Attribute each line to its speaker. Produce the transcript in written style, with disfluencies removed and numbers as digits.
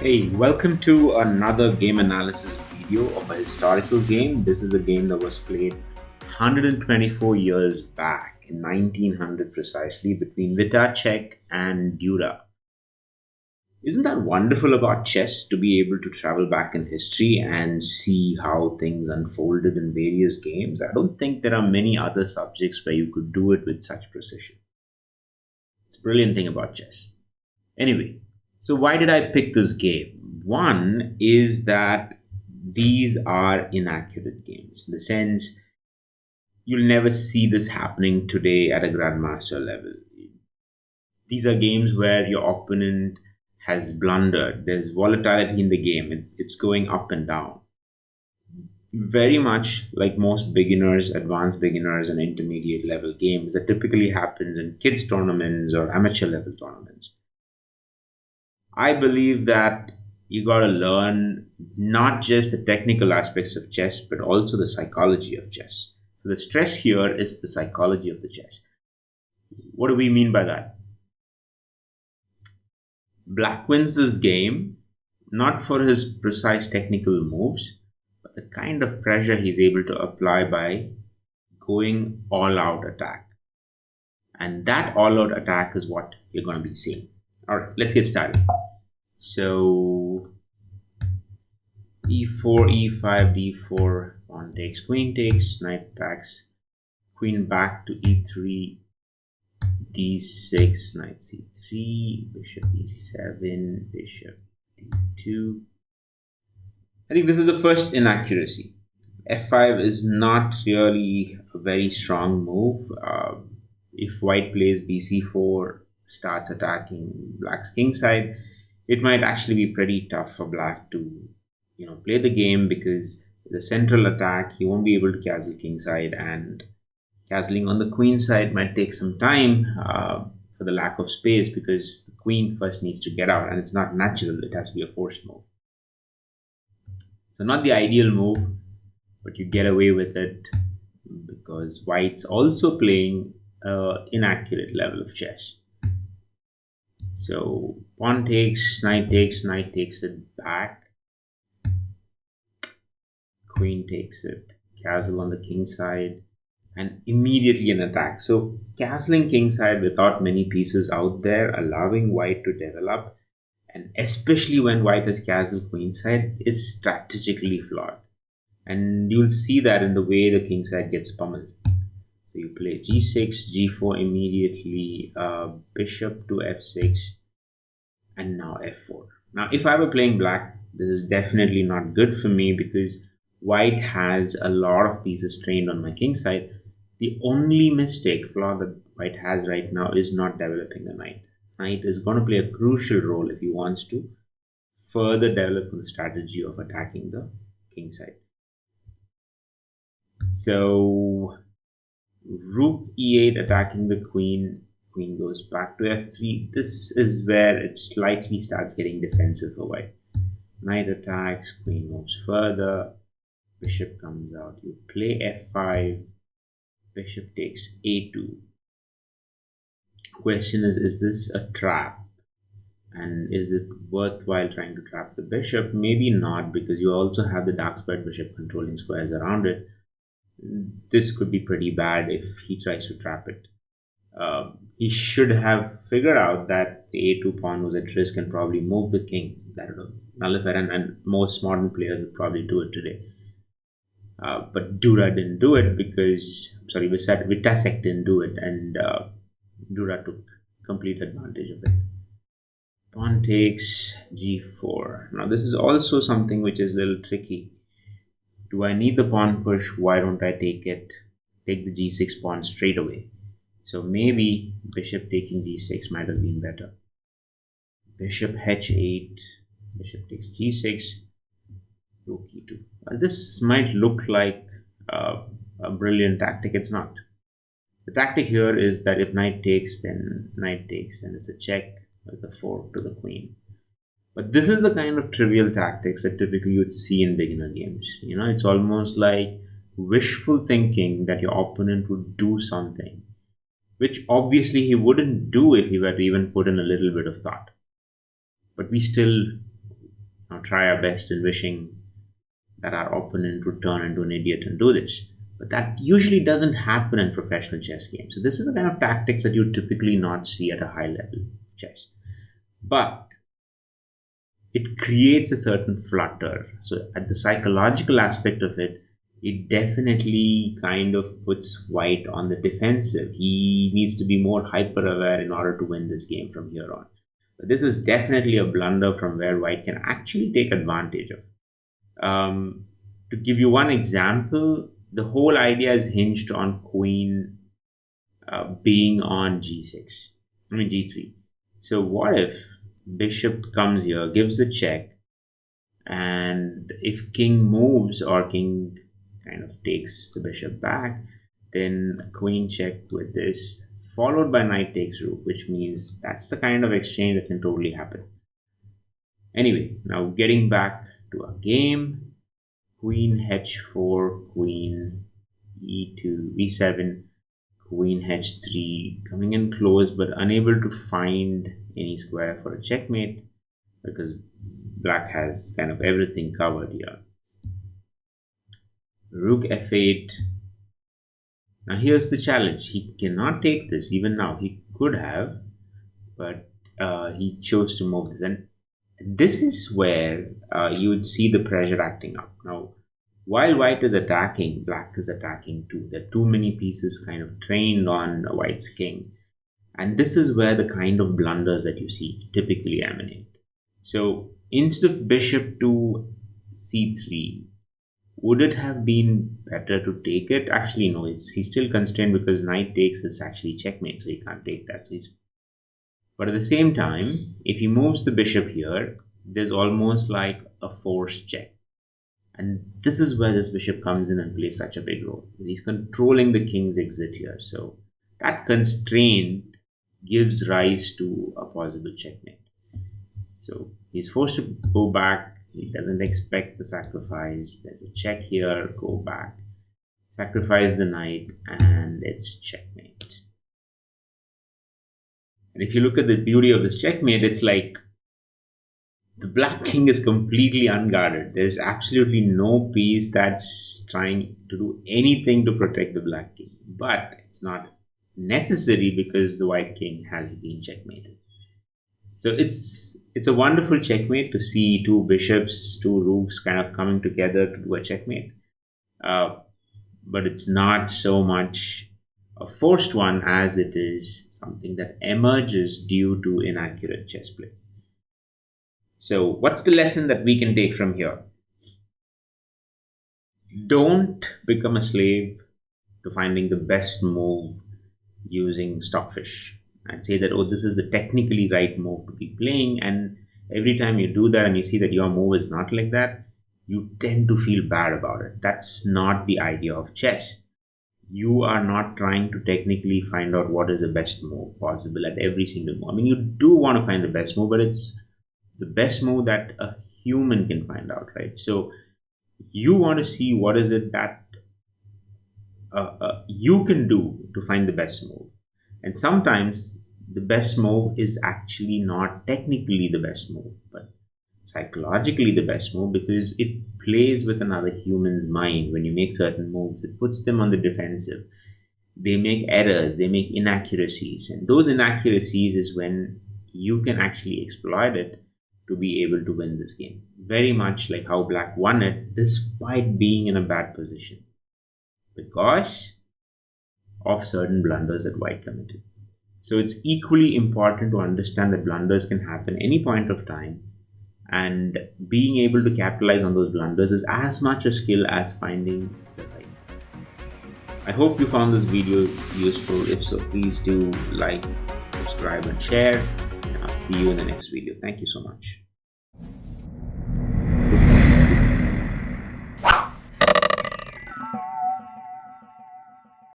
Speaker 1: Hey, welcome to another game analysis video of a historical game. This is a game that was played 124 years back in 1900 precisely between Vitacek and Dura. Isn't that wonderful about chess to be able to travel back in history and see how things unfolded in various games? I don't think there are many other subjects where you could do it with such precision. It's a brilliant thing about chess. Anyway, so why did I pick this game? One is that these are inaccurate games in the sense you'll never see this happening today at a grandmaster level. These are games where your opponent has blundered. There's volatility in the game. It's going up and down. Very much like most beginners, advanced beginners, and intermediate level games that typically happens in kids tournaments or amateur level tournaments. I believe that you got to learn not just the technical aspects of chess, but also the psychology of chess. So the stress here is the psychology of the chess. What do we mean by that? Black wins this game not for his precise technical moves, but the kind of pressure he's able to apply by going all out attack. And that all out attack is what you're going to be seeing. All right, let's get started. So e4, e5, d4, pawn takes, queen takes, knight attacks, queen back to e3, d6, knight c3, bishop e7, bishop d2. I think this is the first inaccuracy. f5 is not really a very strong move. If white plays bc4, starts attacking black's king side, it might actually be pretty tough for black to play the game because the central attack he won't be able to castle king side, and castling on the queen side might take some time for the lack of space because the queen first needs to get out and it's not natural, it has to be a forced move. So not the ideal move, but you get away with it because white's also playing inaccurate level of chess. So pawn takes, knight takes it back, queen takes it, castle on the king side, and immediately an attack. So castling king side without many pieces out there, allowing white to develop, and especially when white has castled queen side, is strategically flawed. And you'll see that in the way the king side gets pummeled. So you play g6, g4 immediately, bishop to f6, and now f4. Now, if I were playing black, this is definitely not good for me because white has a lot of pieces trained on my king side. The only flaw that white has right now is not developing the knight. Knight is going to play a crucial role if he wants to further develop the strategy of attacking the king side. So rook e8 attacking the queen, queen goes back to f3. This is where it slightly starts getting defensive for white. Knight attacks, queen moves further, bishop comes out, you play f5, bishop takes a2. Question is this a trap? And is it worthwhile trying to trap the bishop? Maybe not, because you also have the dark squared bishop controlling squares around it. This could be pretty bad if he tries to trap it. He should have figured out that the a2 pawn was at risk and probably moved the king. That would nullify, and most modern players would probably do it today. But Dura didn't do it Vitasek didn't do it, and Dura took complete advantage of it. Pawn takes g4. Now this is also something which is a little tricky. Do I need the pawn push? Why don't I take the g6 pawn straight away? So maybe bishop taking g6 might have been better. Bishop h8, bishop takes g6, rook e2. Well, this might look like a brilliant tactic. It's not. The tactic here is that if knight takes, then it's a check with a fork to the queen. But this is the kind of trivial tactics that typically you'd see in beginner games. It's almost like wishful thinking that your opponent would do something, which obviously he wouldn't do if he were to even put in a little bit of thought. But we still Now try our best in wishing that our opponent would turn into an idiot and do this. But that usually doesn't happen in professional chess games. So this is the kind of tactics that you typically not see at a high level of chess. But it creates a certain flutter. So at the psychological aspect of it, it definitely kind of puts White on the defensive. He needs to be more hyper aware in order to win this game from here on. But this is definitely a blunder from where White can actually take advantage of. To give you one example, the whole idea is hinged on Queen being on G3. So what if Bishop comes here, gives a check, and if King moves or King kind of takes the Bishop back, then Queen check with this, followed by Knight takes Rook, which means that's the kind of exchange that can totally happen. Anyway, now getting back to our game, Queen H4, Queen E2, E7, Queen H3, coming in close but unable to find any square for a checkmate because Black has kind of everything covered here. Rook F8. Now here's the challenge. He cannot take this even now. He could have, but he chose to move this. And this is where you would see the pressure acting up. Now, while White is attacking, Black is attacking too. There are too many pieces kind of trained on White's king. And this is where the kind of blunders that you see typically emanate. So instead of Bishop to C3, would it have been better to take it? Actually, no, he's still constrained because Knight takes is actually checkmate, so he can't take that. But at the same time, if he moves the bishop here, there's almost like a forced check. And this is where this bishop comes in and plays such a big role. He's controlling the king's exit here. So that constraint gives rise to a possible checkmate. So he's forced to go back. He doesn't expect the sacrifice. There's a check here, go back, sacrifice the knight, and it's checkmate. And if you look at the beauty of this checkmate, it's like the black king is completely unguarded. There's absolutely no piece that's trying to do anything to protect the black king. But it's not necessary because the white king has been checkmated. So it's a wonderful checkmate to see two bishops, two rooks kind of coming together to do a checkmate. But it's not so much a forced one as it is something that emerges due to inaccurate chess play. So what's the lesson that we can take from here? Don't become a slave to finding the best move using stockfish and say that, oh, this is the technically right move to be playing. And every time you do that and you see that your move is not like that, you tend to feel bad about it. That's not the idea of chess. You are not trying to technically find out what is the best move possible at every single move. I mean, you do want to find the best move, but it's the best move that a human can find out, right? So you want to see what is it that you can do to find the best move. And sometimes the best move is actually not technically the best move, but psychologically the best move, because it plays with another human's mind. When you make certain moves, it puts them on the defensive. They make errors, they make inaccuracies, and those inaccuracies is when you can actually exploit it to be able to win this game. Very much like how black won it despite being in a bad position, because of certain blunders that white committed. So it's equally important to understand that blunders can happen any point of time, and being able to capitalize on those blunders is as much a skill as finding the right. I hope you found this video useful. If so, please do like, subscribe and share, and I'll see you in the next video. Thank you so much.